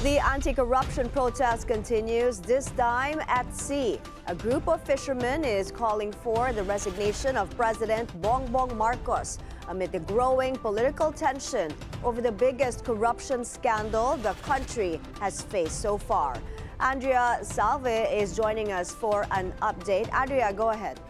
The anti-corruption protest continues, this time at sea. A group of fishermen is calling for the resignation of President Bongbong Marcos amid the growing political tension over the biggest corruption scandal the country has faced so far. Andrea Salve is joining us for an update. Andrea, go ahead.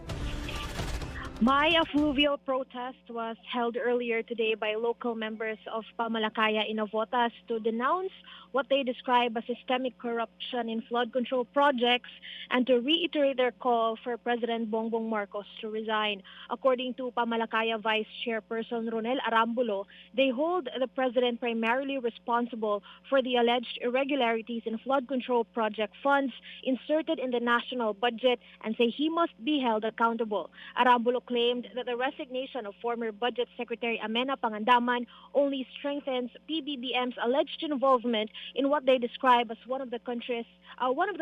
A Fluvial protest was held earlier today by local members of Pamalakaya in Navotas to denounce what they describe as systemic corruption in flood control projects and to reiterate their call for President Bongbong Marcos to resign. According to Pamalakaya Vice Chairperson Ronel Arambulo, they hold the president primarily responsible for the alleged irregularities in flood control project funds inserted in the national budget and say he must be held accountable. Arambulo claimed that the resignation of former Budget Secretary Amena Pangandaman only strengthens PBBM's alleged involvement in what they describe as one of the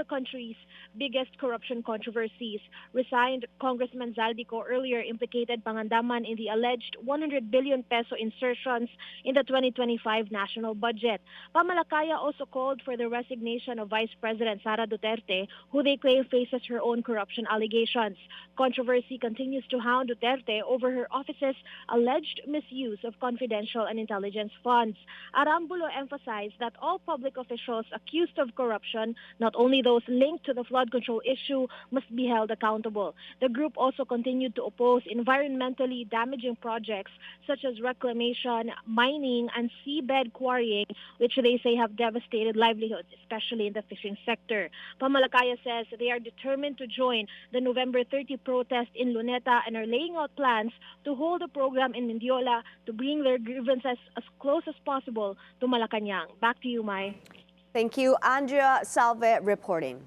country's biggest corruption controversies. Resigned Congressman Zaldico earlier implicated Pangandaman in the alleged 100 billion peso insertions in the 2025 national budget. Pamalakaya also called for the resignation of Vice President Sara Duterte, who they claim faces her own corruption allegations. Controversy continues to hound Duterte over her office's alleged misuse of confidential and intelligence funds. Arambulo emphasized that all public officials accused of corruption, not only those linked to the flood control issue, must be held accountable. The group also continued to oppose environmentally damaging projects such as reclamation, mining, and seabed quarrying, which they say have devastated livelihoods, especially in the fishing sector. Pamalakaya says they are determined to join the November 30 protest in Luneta and are laying out plans to hold a program in Mendiola to bring their grievances as close as possible to Malacanang. Back to you, Mai. Thank you, Andrea Salve reporting.